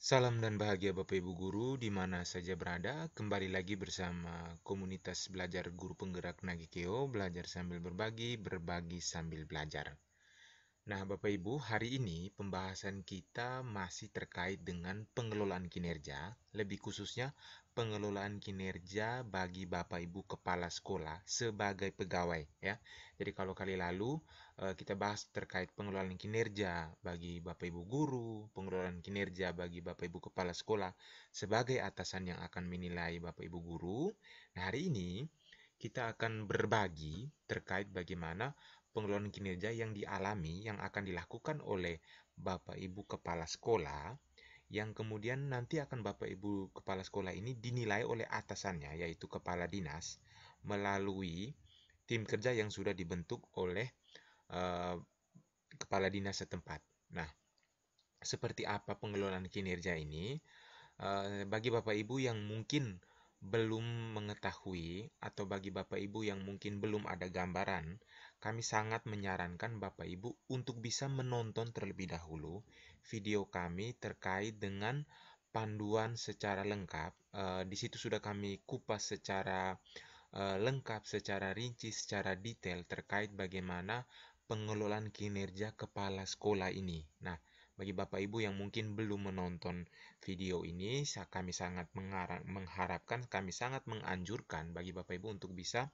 Salam dan bahagia Bapak Ibu Guru di mana saja berada. Kembali lagi bersama komunitas belajar guru penggerak Nagikeo, belajar sambil berbagi, berbagi sambil belajar. Nah, Bapak Ibu, hari ini pembahasan kita masih terkait dengan pengelolaan kinerja, lebih khususnya pengelolaan kinerja bagi Bapak Ibu kepala sekolah sebagai pegawai ya. Jadi kalau kali lalu kita bahas terkait pengelolaan kinerja bagi Bapak Ibu guru, pengelolaan kinerja bagi Bapak Ibu kepala sekolah sebagai atasan yang akan menilai Bapak Ibu guru. Nah, hari ini kita akan berbagi terkait bagaimana pengelolaan kinerja yang dialami yang akan dilakukan oleh Bapak Ibu kepala sekolah yang kemudian nanti akan Bapak Ibu kepala sekolah ini dinilai oleh atasannya yaitu kepala dinas melalui tim kerja yang sudah dibentuk oleh uh, kepala dinas setempat. Nah, seperti apa pengelolaan kinerja ini? Bagi Bapak Ibu yang mungkin belum mengetahui atau bagi Bapak Ibu yang mungkin belum ada gambaran, kami sangat menyarankan Bapak Ibu untuk bisa menonton terlebih dahulu video kami terkait dengan panduan secara lengkap. Di situ sudah kami kupas secara lengkap, secara rinci, secara detail terkait bagaimana pengelolaan kinerja kepala sekolah ini. Nah, bagi Bapak Ibu yang mungkin belum menonton video ini, kami sangat mengharapkan, kami sangat menganjurkan bagi Bapak Ibu untuk bisa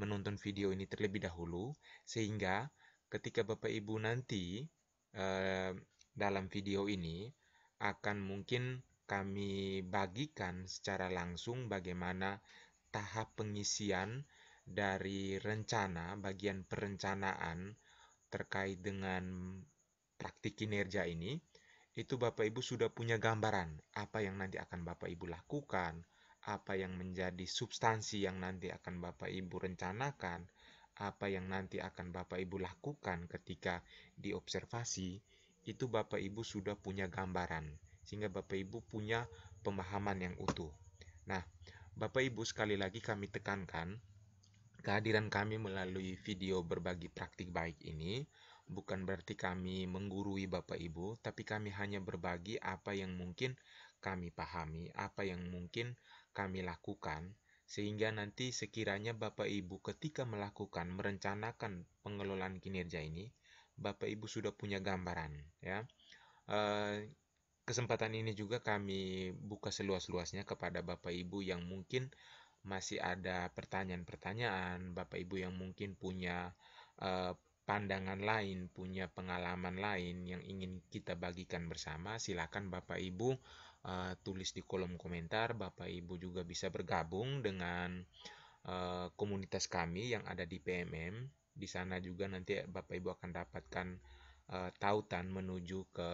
menonton video ini terlebih dahulu, sehingga ketika Bapak Ibu nanti eh, dalam video ini akan mungkin kami bagikan secara langsung bagaimana tahap pengisian dari rencana bagian perencanaan terkait dengan praktik kinerja ini, itu Bapak Ibu sudah punya gambaran apa yang nanti akan Bapak Ibu lakukan, apa yang menjadi substansi yang nanti akan Bapak Ibu rencanakan, apa yang nanti akan Bapak Ibu lakukan ketika diobservasi, itu Bapak Ibu sudah punya gambaran, sehingga Bapak Ibu punya pemahaman yang utuh. Nah, Bapak Ibu sekali lagi kami tekankan, kehadiran kami melalui video berbagi praktik baik ini bukan berarti kami menggurui Bapak Ibu, tapi kami hanya berbagi apa yang mungkin kami pahami, apa yang mungkin kami lakukan, sehingga nanti sekiranya Bapak Ibu ketika melakukan, merencanakan pengelolaan kinerja ini, Bapak Ibu sudah punya gambaran, ya. Eh, Kesempatan ini juga kami buka seluas-luasnya kepada Bapak Ibu yang mungkin masih ada pertanyaan-pertanyaan, Bapak Ibu yang mungkin punya eh, pandangan lain, punya pengalaman lain yang ingin kita bagikan bersama, silakan Bapak Ibu tulis di kolom komentar. Bapak Ibu juga bisa bergabung dengan komunitas kami yang ada di PMM. Di sana juga nanti Bapak Ibu akan dapatkan tautan menuju ke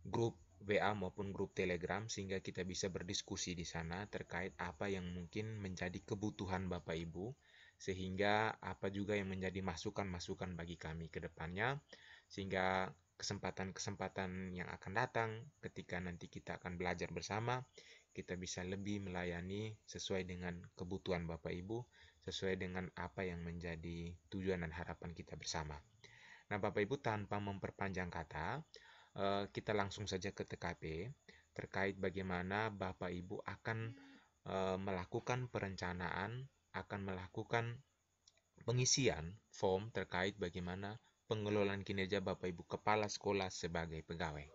grup WA maupun grup Telegram sehingga kita bisa berdiskusi di sana terkait apa yang mungkin menjadi kebutuhan Bapak Ibu sehingga apa juga yang menjadi masukan-masukan bagi kami ke depannya sehingga kesempatan-kesempatan yang akan datang ketika nanti kita akan belajar bersama kita bisa lebih melayani sesuai dengan kebutuhan Bapak Ibu sesuai dengan apa yang menjadi tujuan dan harapan kita bersama. Nah, Bapak Ibu tanpa memperpanjang kata, kita langsung saja ke TKP terkait bagaimana Bapak Ibu akan melakukan perencanaan, akan melakukan pengisian form terkait bagaimana pengelolaan kinerja Bapak Ibu kepala sekolah sebagai pegawai.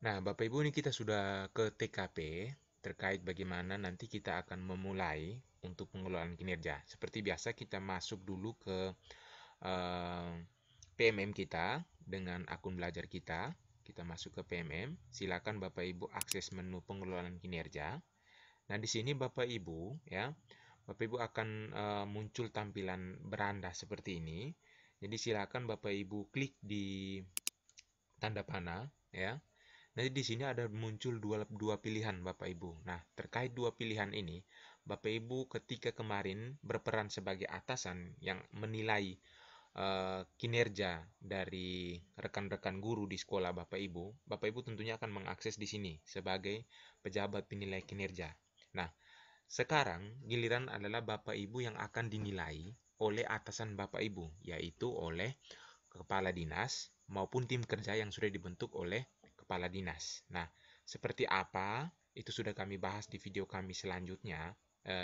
Nah, Bapak Ibu ini kita sudah ke TKP terkait bagaimana nanti kita akan memulai untuk pengelolaan kinerja. Seperti biasa kita masuk dulu ke PMM kita dengan akun belajar kita. Kita masuk ke PMM. Silakan Bapak Ibu akses menu pengelolaan kinerja. Nah, di sini Bapak Ibu ya, Bapak Ibu akan muncul tampilan beranda seperti ini. Jadi silakan Bapak Ibu klik di tanda panah ya. Nanti di sini ada muncul dua pilihan Bapak Ibu. Nah, terkait dua pilihan ini, Bapak Ibu ketika kemarin berperan sebagai atasan yang menilai kinerja dari rekan-rekan guru di sekolah Bapak Ibu tentunya akan mengakses di sini sebagai pejabat penilai kinerja. Nah, sekarang giliran adalah Bapak Ibu yang akan dinilai oleh atasan Bapak Ibu, yaitu oleh kepala dinas maupun tim kerja yang sudah dibentuk oleh kepala dinas. Nah, seperti apa itu sudah kami bahas di video kami selanjutnya,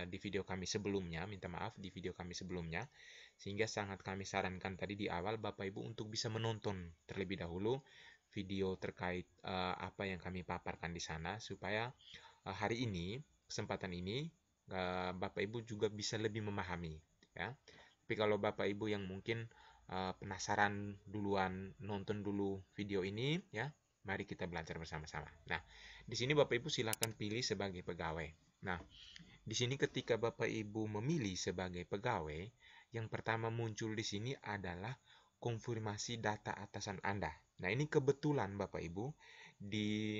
di video kami sebelumnya, minta maaf, di video kami sebelumnya, sehingga sangat kami sarankan tadi di awal Bapak Ibu untuk bisa menonton terlebih dahulu video terkait apa yang kami paparkan di sana, supaya hari ini, kesempatan ini, Bapak Ibu juga bisa lebih memahami, ya. Tapi kalau Bapak Ibu yang mungkin penasaran duluan, nonton dulu video ini, ya, mari kita belajar bersama-sama. Nah, di sini Bapak Ibu silakan pilih sebagai pegawai. Nah, di sini ketika Bapak Ibu memilih sebagai pegawai, yang pertama muncul di sini adalah konfirmasi data atasan Anda. Nah, ini kebetulan Bapak Ibu di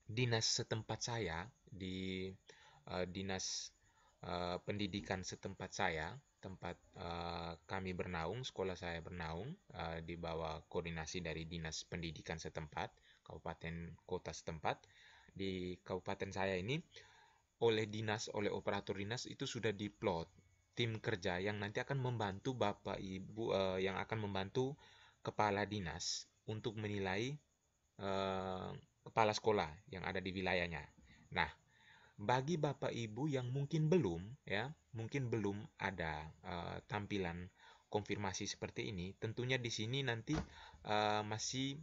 dinas setempat saya, di dinas pendidikan setempat saya, tempat kami bernaung, sekolah saya bernaung, di bawah koordinasi dari dinas pendidikan setempat, kabupaten kota setempat. Di kabupaten saya ini, oleh operator dinas itu sudah diplot tim kerja yang nanti akan membantu Bapak Ibu, yang akan membantu kepala dinas untuk menilai kepala sekolah yang ada di wilayahnya. Nah, bagi Bapak Ibu yang mungkin belum, ya, mungkin belum ada tampilan konfirmasi seperti ini, tentunya di sini nanti masih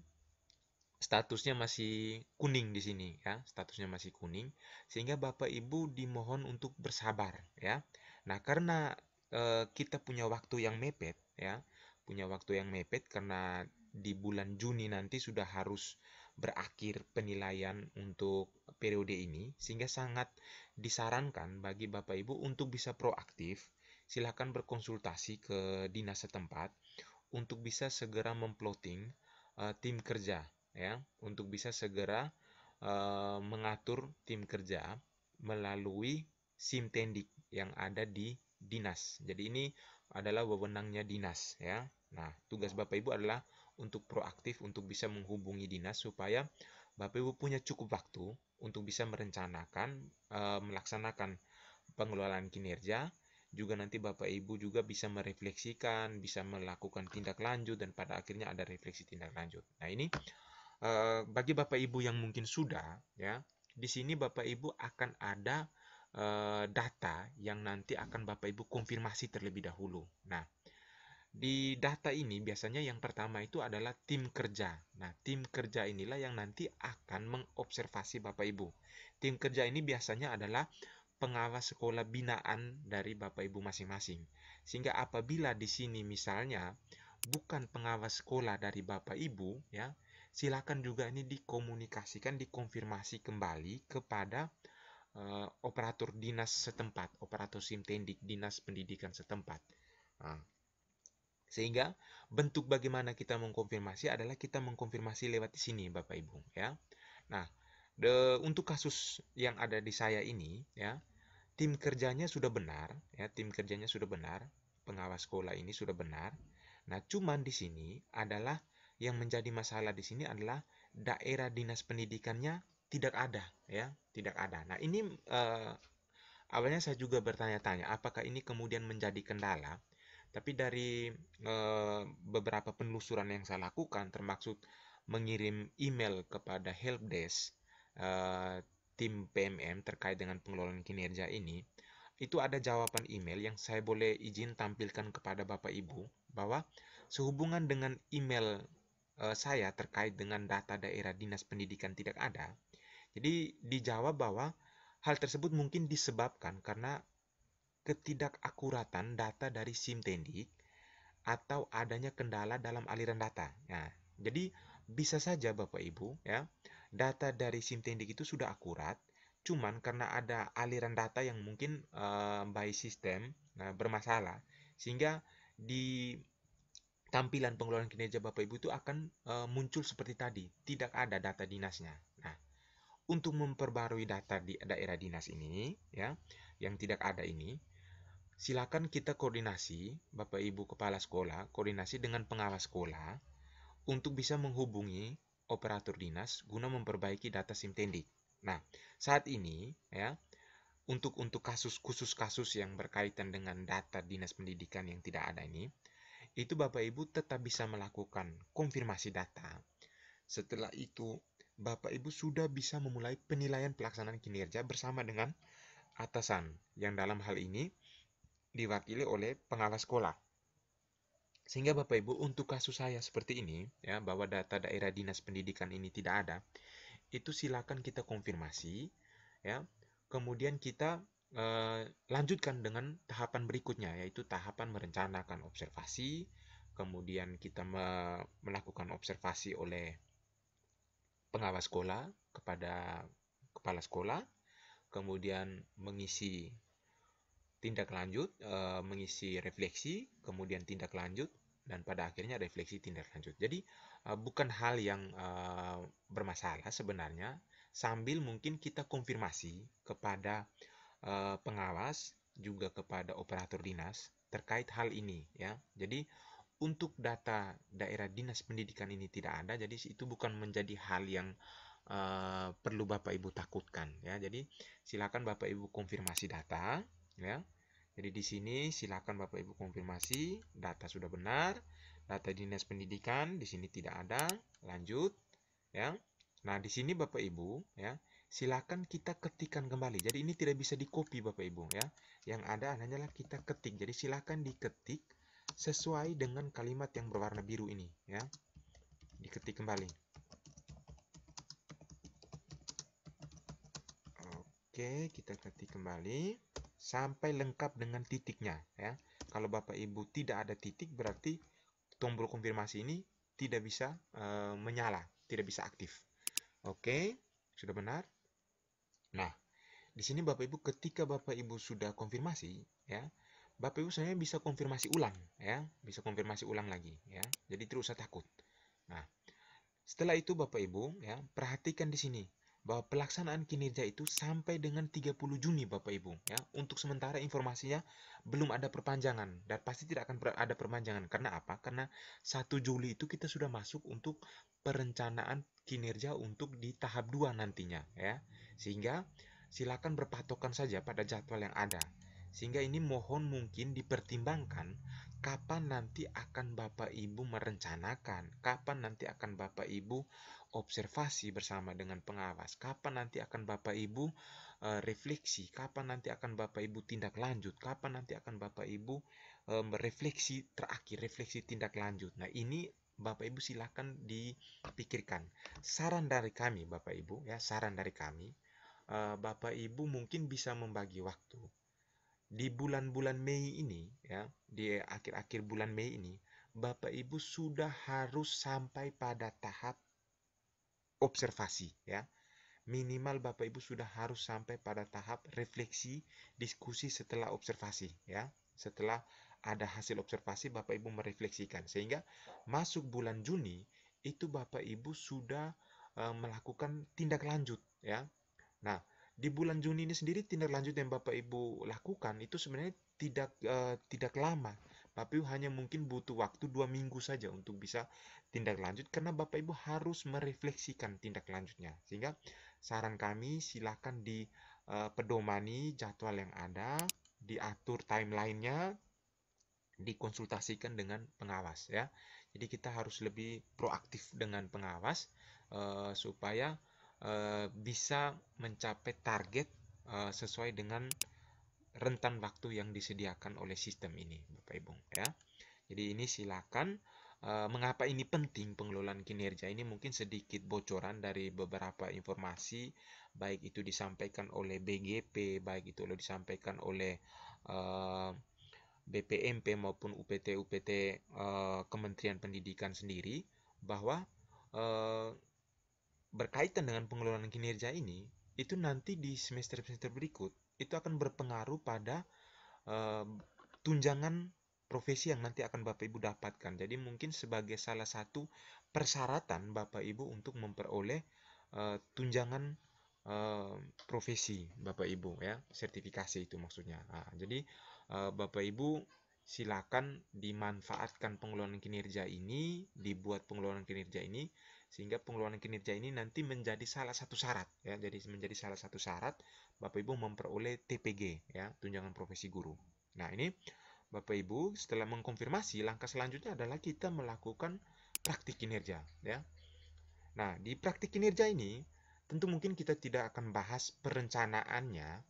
statusnya masih kuning di sini, ya, statusnya masih kuning, sehingga Bapak Ibu dimohon untuk bersabar, ya. Nah, karena kita punya waktu yang mepet, ya, punya waktu yang mepet karena di bulan Juni nanti sudah harus berakhir penilaian untuk periode ini, sehingga sangat disarankan bagi Bapak Ibu untuk bisa proaktif. Silakan berkonsultasi ke dinas setempat untuk bisa segera memploting tim kerja, ya, untuk bisa segera mengatur tim kerja melalui Simtendik yang ada di dinas. Jadi ini adalah wewenangnya dinas, ya. Nah, tugas Bapak Ibu adalah untuk proaktif untuk bisa menghubungi dinas supaya Bapak Ibu punya cukup waktu untuk bisa merencanakan melaksanakan pengelolaan kinerja. Juga nanti Bapak Ibu juga bisa merefleksikan, bisa melakukan tindak lanjut, dan pada akhirnya ada refleksi tindak lanjut. Nah, ini bagi Bapak Ibu yang mungkin sudah, ya, di sini Bapak Ibu akan ada data yang nanti akan Bapak Ibu konfirmasi terlebih dahulu. Nah, di data ini biasanya yang pertama itu adalah tim kerja. Nah, tim kerja inilah yang nanti akan mengobservasi Bapak Ibu. Tim kerja ini biasanya adalah pengawas sekolah binaan dari Bapak Ibu masing-masing. Sehingga apabila di sini misalnya bukan pengawas sekolah dari Bapak Ibu, ya, silakan juga ini dikomunikasikan, dikonfirmasi kembali kepada operator dinas setempat, operator Simtendik dinas pendidikan setempat. Nah, sehingga bentuk bagaimana kita mengkonfirmasi adalah kita mengkonfirmasi lewat di sini Bapak Ibu, ya. Nah, untuk kasus yang ada di saya ini, ya, tim kerjanya sudah benar, ya, tim kerjanya sudah benar, pengawas sekolah ini sudah benar. Nah, cuman di sini adalah yang menjadi masalah di sini adalah daerah dinas pendidikannya tidak ada, ya, tidak ada. Nah, ini awalnya saya juga bertanya-tanya, apakah ini kemudian menjadi kendala? Tapi dari beberapa penelusuran yang saya lakukan, termasuk mengirim email kepada helpdesk tim PMM terkait dengan pengelolaan kinerja ini, itu ada jawaban email yang saya boleh izin tampilkan kepada Bapak Ibu, bahwa sehubungan dengan email saya terkait dengan data daerah dinas pendidikan tidak ada. Jadi dijawab bahwa hal tersebut mungkin disebabkan karena ketidakakuratan data dari Simtendik atau adanya kendala dalam aliran data. Nah, jadi bisa saja Bapak Ibu, ya, data dari Simtendik itu sudah akurat, cuman karena ada aliran data yang mungkin by system bermasalah, sehingga di tampilan pengelolaan kinerja Bapak Ibu itu akan muncul seperti tadi, tidak ada data dinasnya. Nah, untuk memperbarui data di daerah dinas ini, ya, yang tidak ada ini, silakan kita koordinasi, Bapak Ibu Kepala Sekolah, koordinasi dengan pengawas sekolah untuk bisa menghubungi operator dinas guna memperbaiki data Simtendik. Nah, saat ini, ya, untuk kasus kasus yang berkaitan dengan data dinas pendidikan yang tidak ada ini itu Bapak Ibu tetap bisa melakukan konfirmasi data. Setelah itu, Bapak Ibu sudah bisa memulai penilaian pelaksanaan kinerja bersama dengan atasan, yang dalam hal ini diwakili oleh pengawas sekolah. Sehingga Bapak Ibu, untuk kasus saya seperti ini, ya, bahwa data daerah dinas pendidikan ini tidak ada, itu silakan kita konfirmasi, ya. Kemudian kita lanjutkan dengan tahapan berikutnya, yaitu tahapan merencanakan observasi. Kemudian kita melakukan observasi oleh pengawas sekolah kepada kepala sekolah, kemudian mengisi tindak lanjut, mengisi refleksi, kemudian tindak lanjut, dan pada akhirnya refleksi tindak lanjut. Jadi bukan hal yang bermasalah sebenarnya, sambil mungkin kita konfirmasi kepada pengawas, juga kepada operator dinas terkait hal ini, ya. Jadi untuk data daerah dinas pendidikan ini tidak ada, jadi itu bukan menjadi hal yang perlu Bapak Ibu takutkan, ya. Jadi silakan Bapak Ibu konfirmasi data, ya. Jadi di sini silakan Bapak Ibu konfirmasi data sudah benar, data dinas pendidikan di sini tidak ada, lanjut, ya. Nah, di sini Bapak Ibu, ya, silakan kita ketikkan kembali. Jadi ini tidak bisa di-copy Bapak Ibu, ya. Yang ada hanyalah kita ketik. Jadi silakan diketik sesuai dengan kalimat yang berwarna biru ini, ya. Diketik kembali. Oke, kita ketik kembali sampai lengkap dengan titiknya, ya. Kalau Bapak Ibu tidak ada titik, berarti tombol konfirmasi ini tidak bisa menyala, tidak bisa aktif. Oke, sudah benar. Nah, di sini Bapak Ibu, ketika Bapak Ibu sudah konfirmasi, ya, Bapak Ibu sebenarnya bisa konfirmasi ulang, ya, bisa konfirmasi ulang lagi, ya. Jadi tidak usah takut. Nah, setelah itu Bapak Ibu, ya, perhatikan di sini bahwa pelaksanaan kinerja itu sampai dengan 30 Juni Bapak Ibu, ya. Untuk sementara informasinya belum ada perpanjangan, dan pasti tidak akan ada perpanjangan. Karena apa? Karena 1 Juli itu kita sudah masuk untuk perencanaan kinerja untuk di tahap 2 nantinya, ya. Sehingga silakan berpatokan saja pada jadwal yang ada. Sehingga ini mohon mungkin dipertimbangkan kapan nanti akan Bapak Ibu merencanakan, kapan nanti akan Bapak Ibu observasi bersama dengan pengawas, kapan nanti akan Bapak Ibu refleksi, kapan nanti akan Bapak Ibu tindak lanjut, kapan nanti akan Bapak Ibu refleksi terakhir, refleksi tindak lanjut. Nah, ini Bapak Ibu silakan dipikirkan. Saran dari kami Bapak Ibu, ya, saran dari kami, Bapak Ibu mungkin bisa membagi waktu di bulan-bulan Mei ini, ya, di akhir-akhir bulan Mei ini, Bapak Ibu sudah harus sampai pada tahap observasi, ya. Minimal Bapak Ibu sudah harus sampai pada tahap refleksi, diskusi setelah observasi, ya. Setelah ada hasil observasi, Bapak Ibu merefleksikan, sehingga masuk bulan Juni itu Bapak Ibu sudah melakukan tindak lanjut, ya. Nah, di bulan Juni ini sendiri tindak lanjut yang Bapak Ibu lakukan itu sebenarnya tidak lama. Bapak Ibu hanya mungkin butuh waktu 2 minggu saja untuk bisa tindak lanjut, karena Bapak Ibu harus merefleksikan tindak lanjutnya. Sehingga saran kami silakan pedomani jadwal yang ada, diatur timelinenya, dikonsultasikan dengan pengawas, ya. Jadi kita harus lebih proaktif dengan pengawas supaya bisa mencapai target sesuai dengan rentan waktu yang disediakan oleh sistem ini, Bapak Ibu, ya. Jadi ini silakan. Mengapa ini penting pengelolaan kinerja ini, mungkin sedikit bocoran dari beberapa informasi, baik itu disampaikan oleh BGP, baik itu disampaikan oleh BPMP maupun UPT-UPT Kementerian Pendidikan sendiri, bahwa berkaitan dengan pengelolaan kinerja ini, itu nanti di semester-semester berikut itu akan berpengaruh pada tunjangan profesi yang nanti akan Bapak Ibu dapatkan. Jadi mungkin sebagai salah satu persyaratan Bapak Ibu untuk memperoleh tunjangan profesi Bapak Ibu, ya, sertifikasi itu maksudnya. Nah, jadi Bapak Ibu silakan dimanfaatkan pengelolaan kinerja ini, dibuat pengelolaan kinerja ini, sehingga pengelolaan kinerja ini nanti menjadi salah satu syarat, ya. Jadi menjadi salah satu syarat Bapak Ibu memperoleh TPG, ya, tunjangan profesi guru. Nah, ini Bapak Ibu, setelah mengkonfirmasi, langkah selanjutnya adalah kita melakukan praktik kinerja, ya. Nah, di praktik kinerja ini tentu mungkin kita tidak akan bahas perencanaannya.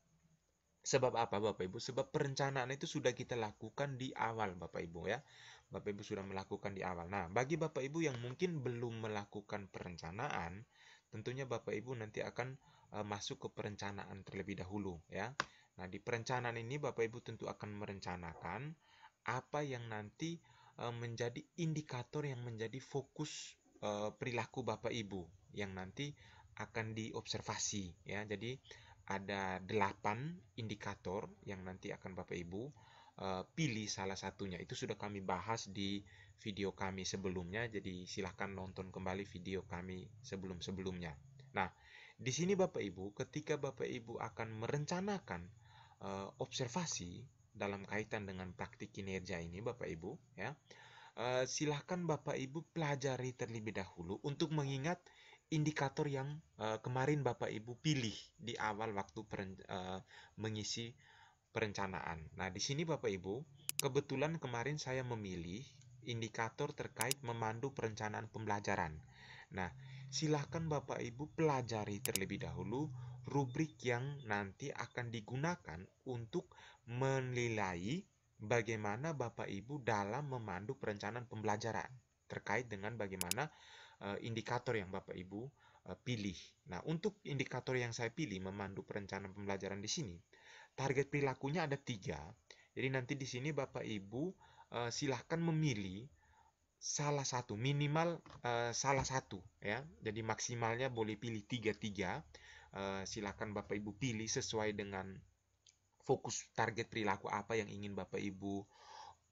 Sebab apa, Bapak Ibu? Sebab perencanaan itu sudah kita lakukan di awal, Bapak Ibu, ya. Bapak Ibu sudah melakukan di awal. Nah, bagi Bapak Ibu yang mungkin belum melakukan perencanaan, tentunya Bapak Ibu nanti akan masuk ke perencanaan terlebih dahulu, ya. Nah, di perencanaan ini Bapak Ibu tentu akan merencanakan apa yang nanti menjadi indikator yang menjadi fokus perilaku Bapak Ibu yang nanti akan diobservasi, ya. Jadi ada 8 indikator yang nanti akan Bapak Ibu pilih salah satunya. Itu sudah kami bahas di video kami sebelumnya, jadi silahkan nonton kembali video kami sebelum-sebelumnya. Nah, di sini Bapak Ibu, ketika Bapak Ibu akan merencanakan observasi dalam kaitan dengan praktik kinerja ini, Bapak Ibu, ya, silahkan Bapak Ibu pelajari terlebih dahulu untuk mengingat indikator yang kemarin Bapak Ibu pilih di awal waktu mengisi perencanaan. Nah, di sini Bapak Ibu, kebetulan kemarin saya memilih indikator terkait memandu perencanaan pembelajaran. Nah, silahkan Bapak Ibu pelajari terlebih dahulu rubrik yang nanti akan digunakan untuk menilai bagaimana Bapak Ibu dalam memandu perencanaan pembelajaran terkait dengan bagaimana indikator yang Bapak Ibu pilih. Nah, untuk indikator yang saya pilih memandu perencanaan pembelajaran di sini, target perilakunya ada 3. Jadi nanti di sini Bapak Ibu silahkan memilih salah satu, minimal salah satu, ya. Jadi maksimalnya boleh pilih 3-3. Silahkan Bapak Ibu pilih sesuai dengan fokus target perilaku apa yang ingin Bapak Ibu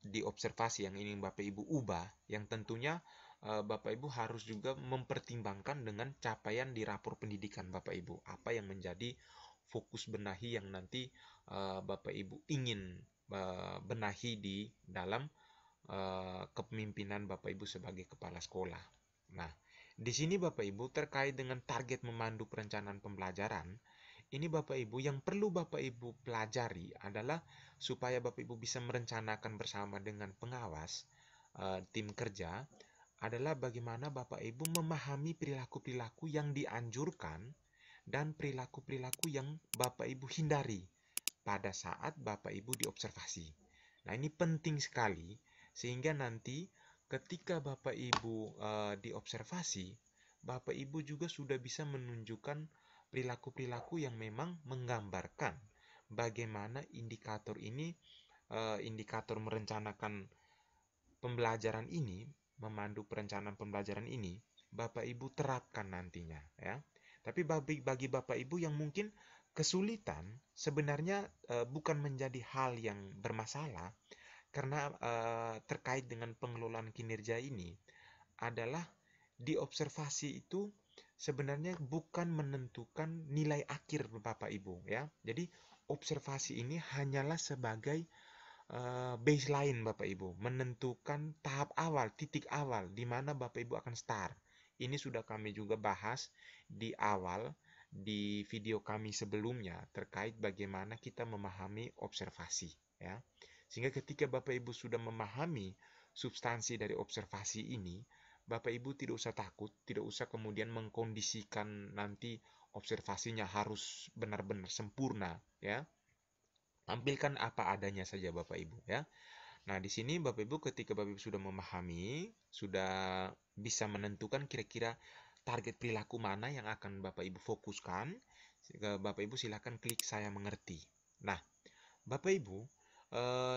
diobservasi, yang ingin Bapak Ibu ubah, yang tentunya Bapak Ibu harus juga mempertimbangkan dengan capaian di rapor pendidikan Bapak Ibu. Apa yang menjadi fokus benahi yang nanti Bapak Ibu ingin benahi di dalam kepemimpinan Bapak Ibu sebagai kepala sekolah. Nah, di sini Bapak Ibu terkait dengan target memandu perencanaan pembelajaran, ini Bapak Ibu yang perlu Bapak Ibu pelajari adalah supaya Bapak Ibu bisa merencanakan bersama dengan pengawas tim kerja adalah bagaimana Bapak Ibu memahami perilaku-perilaku yang dianjurkan dan perilaku-perilaku yang Bapak Ibu hindari pada saat Bapak Ibu diobservasi. Nah, ini penting sekali sehingga nanti ketika Bapak Ibu diobservasi, Bapak Ibu juga sudah bisa menunjukkan perilaku-perilaku yang memang menggambarkan bagaimana indikator ini, indikator merencanakan pembelajaran ini, memandu perencanaan pembelajaran ini, Bapak Ibu terapkan nantinya, ya. Tapi bagi Bapak Ibu yang mungkin kesulitan, sebenarnya bukan menjadi hal yang bermasalah, karena terkait dengan pengelolaan kinerja ini adalah diobservasi itu sebenarnya bukan menentukan nilai akhir Bapak Ibu, ya. Jadi observasi ini hanyalah sebagai baseline Bapak Ibu, menentukan tahap awal, titik awal di mana Bapak Ibu akan start. Ini sudah kami juga bahas di awal di video kami sebelumnya terkait bagaimana kita memahami observasi, ya. Sehingga ketika Bapak Ibu sudah memahami substansi dari observasi ini, Bapak Ibu tidak usah takut, tidak usah kemudian mengkondisikan nanti observasinya harus benar-benar sempurna, ya. Tampilkan apa adanya saja Bapak Ibu, ya. Nah, di sini Bapak Ibu ketika Bapak Ibu sudah memahami, sudah bisa menentukan kira-kira target perilaku mana yang akan Bapak Ibu fokuskan, Bapak Ibu silakan klik saya mengerti. Nah, Bapak Ibu,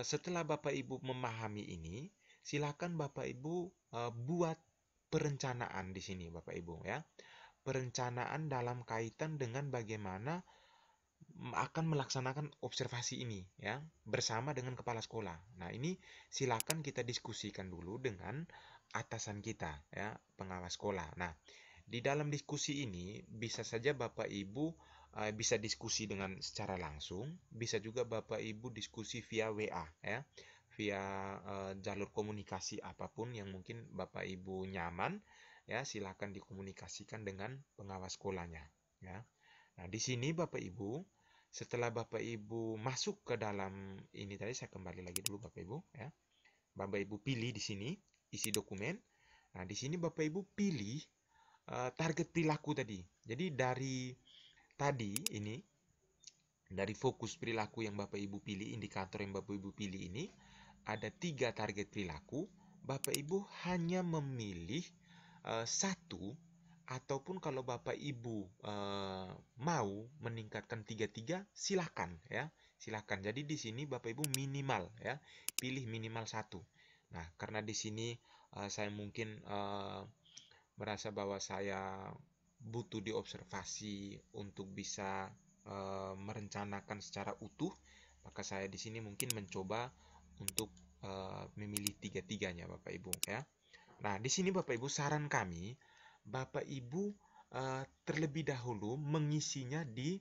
setelah Bapak Ibu memahami ini, silakan Bapak Ibu buat perencanaan di sini Bapak Ibu, ya. Perencanaan dalam kaitan dengan bagaimana akan melaksanakan observasi ini, ya, bersama dengan kepala sekolah. Nah, ini silakan kita diskusikan dulu dengan atasan kita, ya, pengawas sekolah. Nah, di dalam diskusi ini bisa saja Bapak Ibu bisa diskusi dengan secara langsung, bisa juga Bapak Ibu diskusi via WA, ya, via jalur komunikasi apapun yang mungkin Bapak Ibu nyaman, ya, silakan dikomunikasikan dengan pengawas sekolahnya, ya. Nah, di sini Bapak Ibu setelah Bapak Ibu masuk ke dalam ini tadi, saya kembali lagi dulu Bapak Ibu ya. Bapak Ibu pilih di sini isi dokumen. Nah, di sini Bapak Ibu pilih target perilaku tadi. Jadi dari fokus perilaku yang Bapak Ibu pilih, indikator yang Bapak Ibu pilih ini, ada 3 target perilaku. Bapak Ibu hanya memilih satu, ataupun kalau Bapak Ibu mau meningkatkan tiga-tiga, silakan ya. Silakan. Jadi di sini Bapak Ibu minimal ya, pilih minimal satu. Nah, karena di sini saya mungkin merasa bahwa saya butuh diobservasi untuk bisa merencanakan secara utuh, maka saya di sini mungkin mencoba untuk memilih tiga-tiganya Bapak Ibu ya. Nah, di sini Bapak Ibu, saran kami Bapak Ibu terlebih dahulu mengisinya di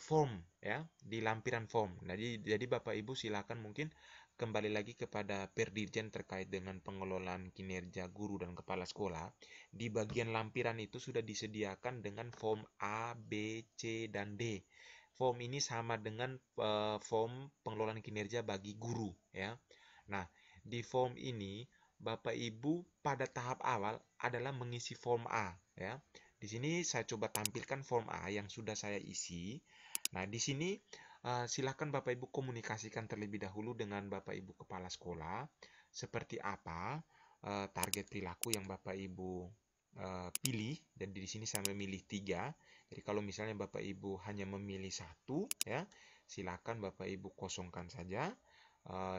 form ya, di lampiran form. Jadi Bapak Ibu silakan mungkin kembali lagi kepada Perdirjen terkait dengan pengelolaan kinerja guru dan kepala sekolah. Di bagian lampiran itu sudah disediakan dengan form A, B, C, dan D. Form ini sama dengan form pengelolaan kinerja bagi guru ya. Nah, di form ini Bapak Ibu pada tahap awal adalah mengisi form A ya. Di sini saya coba tampilkan form A yang sudah saya isi. Nah, di sini silakan Bapak Ibu komunikasikan terlebih dahulu dengan Bapak Ibu kepala sekolah seperti apa target perilaku yang Bapak Ibu pilih, dan di sini saya memilih 3. Jadi kalau misalnya Bapak Ibu hanya memilih satu ya, silakan Bapak Ibu kosongkan saja.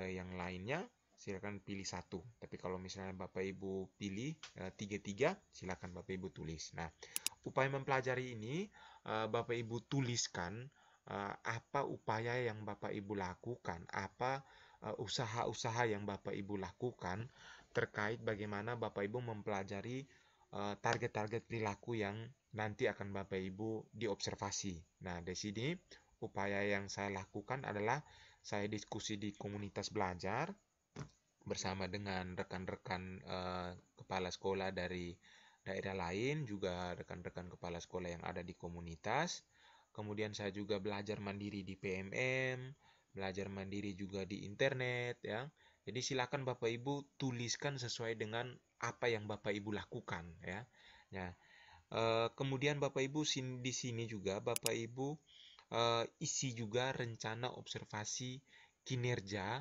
Yang lainnya silakan pilih satu. Tapi kalau misalnya Bapak Ibu pilih tiga-tiga, silakan Bapak Ibu tulis. Nah, upaya mempelajari ini Bapak Ibu tuliskan apa upaya yang Bapak Ibu lakukan, apa usaha-usaha yang Bapak Ibu lakukan terkait bagaimana Bapak Ibu mempelajari target-target perilaku yang nanti akan Bapak Ibu diobservasi. Nah, di sini upaya yang saya lakukan adalah saya diskusi di komunitas belajar bersama dengan rekan-rekan kepala sekolah dari daerah lain, juga rekan-rekan kepala sekolah yang ada di komunitas. Kemudian saya juga belajar mandiri di PMM, belajar mandiri juga di internet ya. Jadi silakan Bapak Ibu tuliskan sesuai dengan apa yang Bapak Ibu lakukan ya. Nah, kemudian Bapak Ibu di sini juga Bapak Ibu isi juga rencana observasi kinerja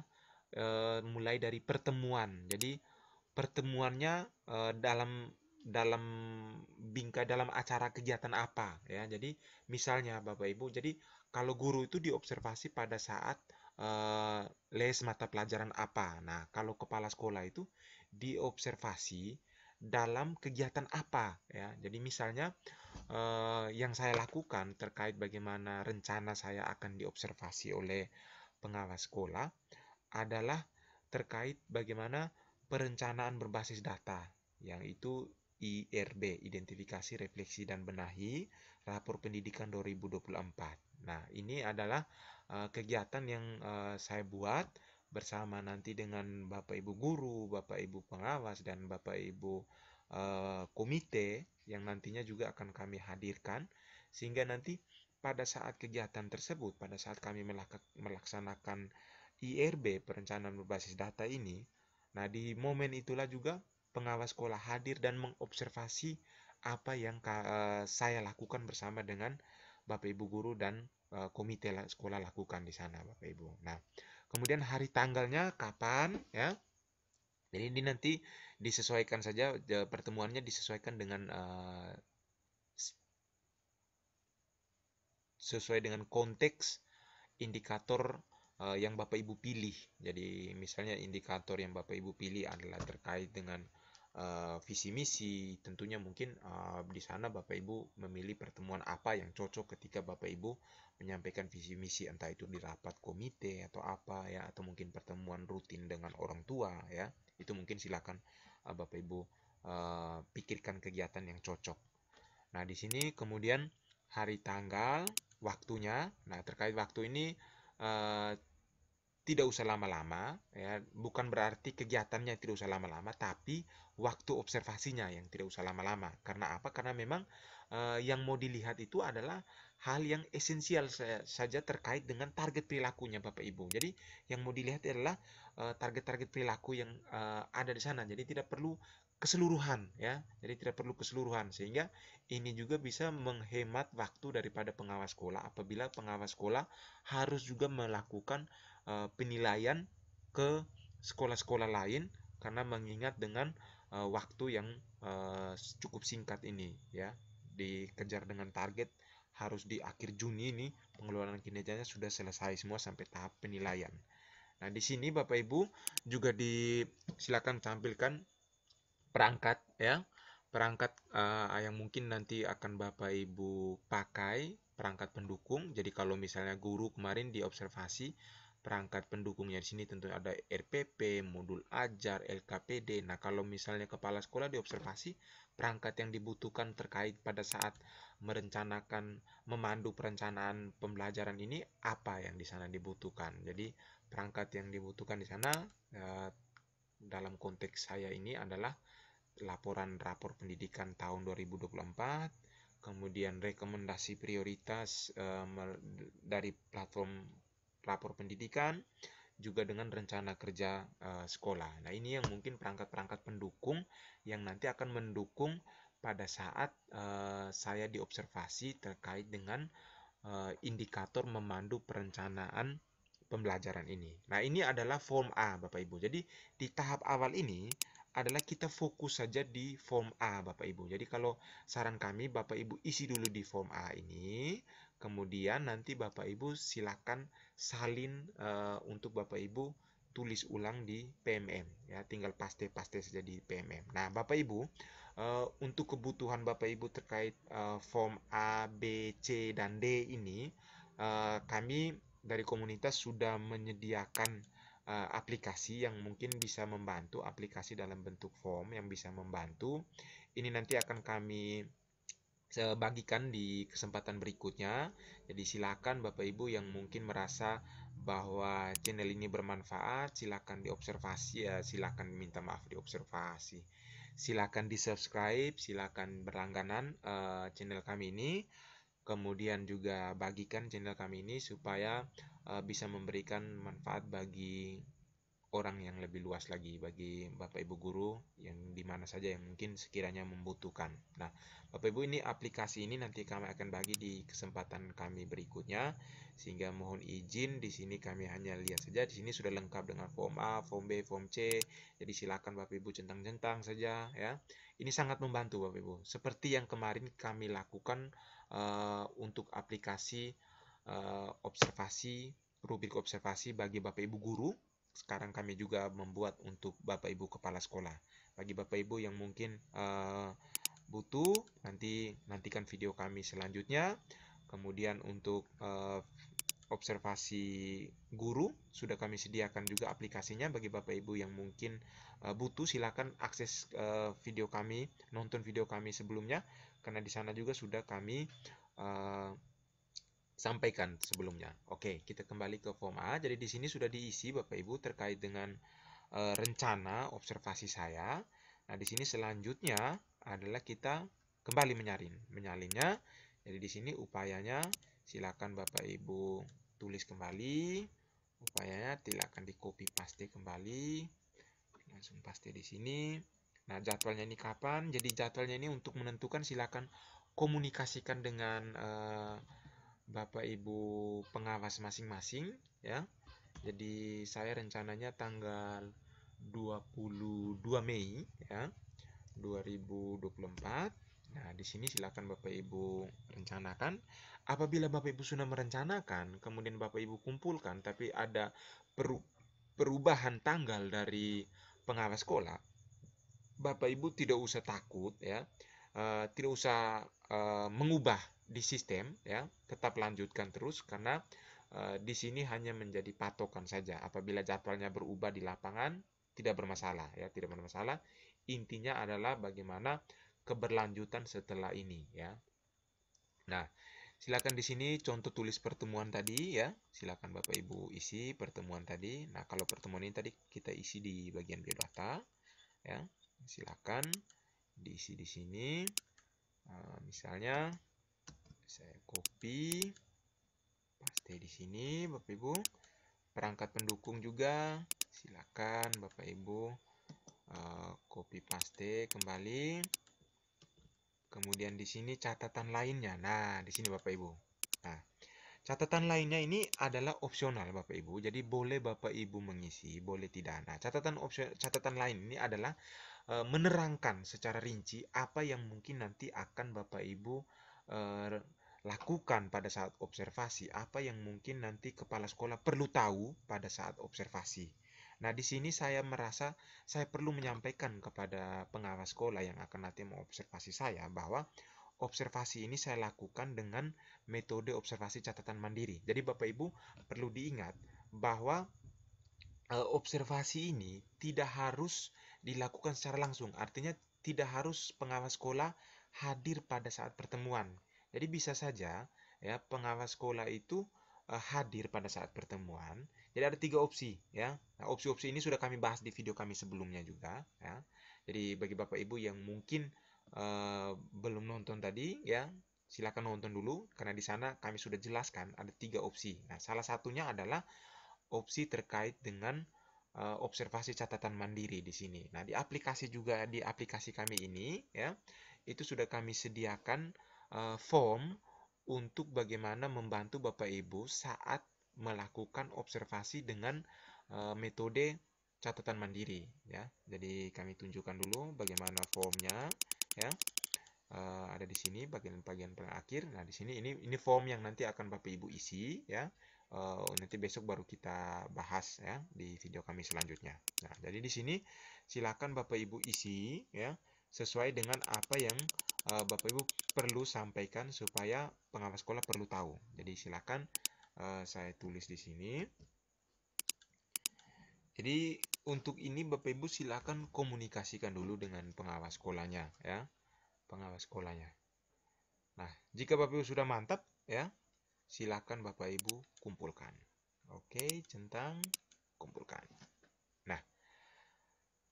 mulai dari pertemuan. Jadi pertemuannya dalam dalam acara kegiatan apa ya. Jadi misalnya Bapak Ibu, jadi kalau guru itu diobservasi pada saat les mata pelajaran apa. Nah, kalau kepala sekolah itu diobservasi dalam kegiatan apa ya. Jadi misalnya yang saya lakukan terkait bagaimana rencana saya akan diobservasi oleh pengawas sekolah adalah terkait bagaimana perencanaan berbasis data, yang itu IRB, Identifikasi, Refleksi, dan Benahi, Rapor Pendidikan 2024. Nah, ini adalah kegiatan yang saya buat bersama nanti dengan Bapak Ibu guru, Bapak Ibu pengawas, dan Bapak Ibu komite yang nantinya juga akan kami hadirkan, sehingga nanti pada saat kegiatan tersebut, pada saat kami melaksanakan IRB, perencanaan berbasis data ini, nah di momen itulah juga pengawas sekolah hadir dan mengobservasi apa yang saya lakukan bersama dengan Bapak Ibu guru dan komite sekolah lakukan di sana Bapak Ibu. Nah, kemudian hari tanggalnya kapan ya? Jadi ini nanti disesuaikan saja, pertemuannya disesuaikan dengan sesuai dengan konteks indikator yang Bapak Ibu pilih. Jadi misalnya indikator yang Bapak Ibu pilih adalah terkait dengan visi misi. Tentunya mungkin di sana Bapak Ibu memilih pertemuan apa yang cocok ketika Bapak Ibu menyampaikan visi misi, entah itu di rapat komite atau apa ya, atau mungkin pertemuan rutin dengan orang tua ya. Itu mungkin silakan Bapak Ibu pikirkan kegiatan yang cocok. Nah, di sini kemudian hari tanggal, waktunya. Nah, terkait waktu ini tidak usah lama-lama, ya. Bukan berarti kegiatannya tidak usah lama-lama, tapi waktu observasinya yang tidak usah lama-lama. Karena apa? Karena memang yang mau dilihat itu adalah hal yang esensial saja terkait dengan target perilakunya Bapak Ibu. Jadi yang mau dilihat adalah target-target perilaku yang ada di sana. Jadi tidak perlu keseluruhan, ya. Jadi tidak perlu keseluruhan, sehingga ini juga bisa menghemat waktu daripada pengawas sekolah apabila pengawas sekolah harus juga melakukan penilaian ke sekolah-sekolah lain, karena mengingat dengan waktu yang cukup singkat ini, ya, dikejar dengan target harus di akhir Juni ini pengelolaan kinerjanya sudah selesai semua sampai tahap penilaian. Nah, di sini Bapak Ibu juga silakan tampilkan perangkat, ya, perangkat yang mungkin nanti akan Bapak Ibu pakai, perangkat pendukung. Jadi kalau misalnya guru kemarin diobservasi, perangkat pendukungnya di sini tentu ada RPP, modul ajar, LKPD. Nah, kalau misalnya kepala sekolah diobservasi, perangkat yang dibutuhkan terkait pada saat merencanakan, memandu perencanaan pembelajaran ini, apa yang di sana dibutuhkan. Jadi, perangkat yang dibutuhkan di sana dalam konteks saya ini adalah laporan rapor pendidikan tahun 2024, kemudian rekomendasi prioritas dari platform rapor pendidikan, juga dengan rencana kerja sekolah. Nah, ini yang mungkin perangkat-perangkat pendukung yang nanti akan mendukung pada saat saya diobservasi terkait dengan indikator memandu perencanaan pembelajaran ini. Nah, ini adalah form A, Bapak Ibu. Jadi, di tahap awal ini adalah kita fokus saja di form A, Bapak Ibu. Jadi, kalau saran kami, Bapak Ibu isi dulu di form A ini, kemudian nanti Bapak Ibu silakan salin untuk Bapak Ibu tulis ulang di PMM, ya, tinggal paste-paste saja di PMM. Nah, Bapak Ibu, untuk kebutuhan Bapak Ibu terkait form A, B, C, dan D ini, kami dari komunitas sudah menyediakan aplikasi yang mungkin bisa membantu, aplikasi dalam bentuk form yang bisa membantu. Ini nanti akan kami bagikan di kesempatan berikutnya. Jadi silakan Bapak Ibu yang mungkin merasa bahwa channel ini bermanfaat, silakan diobservasi, ya, silakan minta maaf diobservasi. Silakan di-subscribe, silakan berlangganan channel kami ini. Kemudian juga bagikan channel kami ini supaya bisa memberikan manfaat bagi orang yang lebih luas lagi, bagi Bapak Ibu guru yang dimana saja yang mungkin sekiranya membutuhkan. Nah, Bapak Ibu, ini aplikasi ini nanti kami akan bagi di kesempatan kami berikutnya, sehingga mohon izin di sini kami hanya lihat saja. Di sini sudah lengkap dengan form A, form B, form C. Jadi silakan Bapak Ibu centang-centang saja, ya. Ini sangat membantu Bapak Ibu. Seperti yang kemarin kami lakukan untuk aplikasi observasi, rubrik observasi bagi Bapak Ibu guru. Sekarang kami juga membuat untuk Bapak Ibu kepala sekolah. Bagi Bapak Ibu yang mungkin butuh, nantikan video kami selanjutnya. Kemudian untuk observasi guru sudah kami sediakan juga aplikasinya. Bagi Bapak Ibu yang mungkin butuh, silakan akses video kami, nonton video kami sebelumnya, karena di sana juga sudah kami sampaikan sebelumnya. Oke, kita kembali ke form A. Jadi di sini sudah diisi Bapak Ibu terkait dengan rencana observasi saya. Nah, di sini selanjutnya adalah kita kembali menyalinnya. Jadi di sini upayanya silakan Bapak Ibu tulis kembali. Upayanya silakan di copy paste kembali. Langsung paste di sini. Nah, jadwalnya ini kapan? Jadi jadwalnya ini untuk menentukan silakan komunikasikan dengan Bapak Ibu pengawas masing-masing, ya. Jadi saya rencananya tanggal 22 Mei, ya, 2024. Nah, di sini silakan Bapak Ibu rencanakan. Apabila Bapak Ibu sudah merencanakan, kemudian Bapak Ibu kumpulkan tapi ada perubahan tanggal dari pengawas sekolah, Bapak Ibu tidak usah takut, ya. Tidak usah mengubah di sistem, ya, tetap lanjutkan terus, karena di sini hanya menjadi patokan saja. Apabila jadwalnya berubah di lapangan tidak bermasalah, ya, tidak bermasalah. Intinya adalah bagaimana keberlanjutan setelah ini, ya. Nah, Silakan di sini contoh tulis pertemuan tadi ya. Silakan Bapak Ibu isi pertemuan tadi. Nah, kalau pertemuan ini tadi kita isi di bagian biodata ya. Silakan diisi di sini. Misalnya saya copy, paste di sini Bapak Ibu. Perangkat pendukung juga silakan Bapak Ibu copy paste kembali. Kemudian di sini catatan lainnya. Nah, di sini Bapak Ibu. Nah, catatan lainnya ini adalah opsional Bapak Ibu. Jadi boleh Bapak Ibu mengisi, boleh tidak. Nah, catatan lain ini adalah menerangkan secara rinci apa yang mungkin nanti akan Bapak Ibu lakukan pada saat observasi, apa yang mungkin nanti kepala sekolah perlu tahu pada saat observasi. Nah, di sini saya merasa saya perlu menyampaikan kepada pengawas sekolah yang akan nanti mengobservasi saya bahwa observasi ini saya lakukan dengan metode observasi catatan mandiri. Jadi Bapak Ibu perlu diingat bahwa observasi ini tidak harus dilakukan secara langsung. Artinya tidak harus pengawas sekolah hadir pada saat pertemuan. Jadi bisa saja ya pengawas sekolah itu hadir pada saat pertemuan. Jadi ada 3 opsi ya. Nah, opsi-opsi ini sudah kami bahas di video kami sebelumnya juga ya. Jadi bagi Bapak Ibu yang mungkin belum nonton tadi ya, silakan nonton dulu karena di sana kami sudah jelaskan ada 3 opsi. Nah, salah satunya adalah opsi terkait dengan observasi catatan mandiri di sini. Nah, di aplikasi kami ini ya, itu sudah kami sediakan form untuk bagaimana membantu Bapak Ibu saat melakukan observasi dengan metode catatan mandiri ya. Jadi kami tunjukkan dulu bagaimana formnya ya. Ada di sini bagian-bagian terakhir. Nah, di sini ini form yang nanti akan Bapak Ibu isi ya. Nanti besok baru kita bahas ya di video kami selanjutnya. Nah, jadi di sini silakan Bapak Ibu isi ya sesuai dengan apa yang Bapak Ibu perlu sampaikan supaya pengawas sekolah perlu tahu. Jadi silakan saya tulis di sini. Jadi untuk ini Bapak Ibu silakan komunikasikan dulu dengan pengawas sekolahnya ya, pengawas sekolahnya. Nah, jika Bapak Ibu sudah mantap ya, silakan Bapak Ibu kumpulkan. Oke, centang kumpulkan. Nah,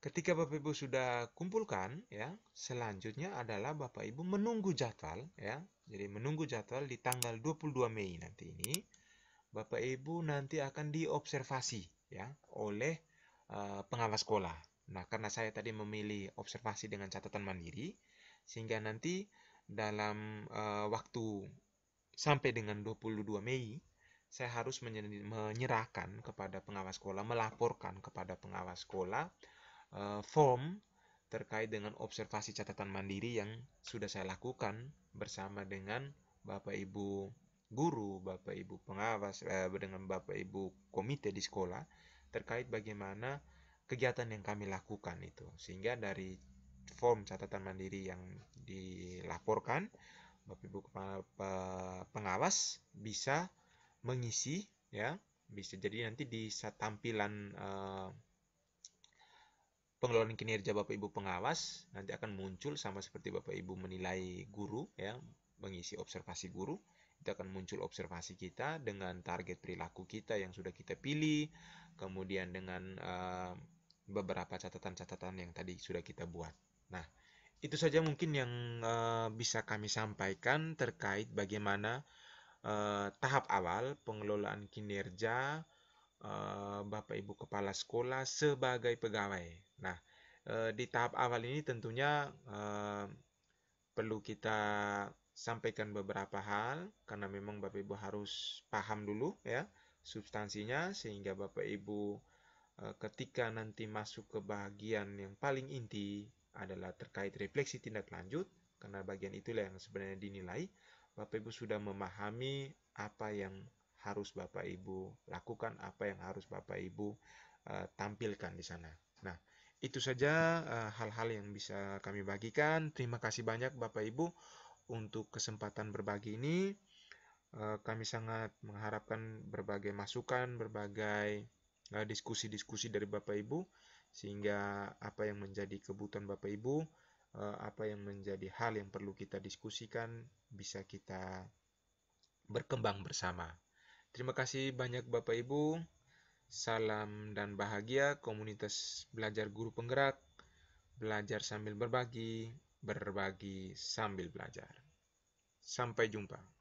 ketika Bapak Ibu sudah kumpulkan ya, selanjutnya adalah Bapak Ibu menunggu jadwal ya. Jadi menunggu jadwal di tanggal 22 Mei nanti ini Bapak Ibu nanti akan diobservasi ya oleh pengawas sekolah. Nah, karena saya tadi memilih observasi dengan catatan mandiri sehingga nanti dalam waktu sampai dengan 22 Mei saya harus menyerahkan kepada pengawas sekolah, melaporkan kepada pengawas sekolah form terkait dengan observasi catatan mandiri yang sudah saya lakukan bersama dengan Bapak Ibu guru, Bapak Ibu pengawas, dengan Bapak Ibu komite di sekolah terkait bagaimana kegiatan yang kami lakukan itu. Sehingga dari form catatan mandiri yang dilaporkan, Bapak Ibu pengawas bisa mengisi ya, bisa jadi nanti di tampilan pengelolaan kinerja Bapak Ibu pengawas nanti akan muncul sama seperti Bapak Ibu menilai guru ya, mengisi observasi guru, itu akan muncul observasi kita dengan target perilaku kita yang sudah kita pilih, kemudian dengan beberapa catatan-catatan yang tadi sudah kita buat. Nah, itu saja mungkin yang bisa kami sampaikan terkait bagaimana tahap awal pengelolaan kinerja Bapak Ibu Kepala Sekolah sebagai pegawai. Nah, di tahap awal ini tentunya perlu kita sampaikan beberapa hal karena memang Bapak Ibu harus paham dulu ya substansinya sehingga Bapak Ibu ketika nanti masuk ke bagian yang paling inti adalah terkait refleksi tindak lanjut karena bagian itulah yang sebenarnya dinilai Bapak Ibu sudah memahami apa yang harus Bapak Ibu lakukan, apa yang harus Bapak Ibu tampilkan di sana. Nah, itu saja hal-hal yang bisa kami bagikan. Terima kasih banyak Bapak Ibu untuk kesempatan berbagi ini. Kami sangat mengharapkan berbagai masukan, berbagai diskusi-diskusi dari Bapak Ibu sehingga apa yang menjadi kebutuhan Bapak Ibu, apa yang menjadi hal yang perlu kita diskusikan bisa kita berkembang bersama. Terima kasih banyak Bapak Ibu. Salam dan bahagia komunitas belajar guru penggerak, belajar sambil berbagi, berbagi sambil belajar. Sampai jumpa.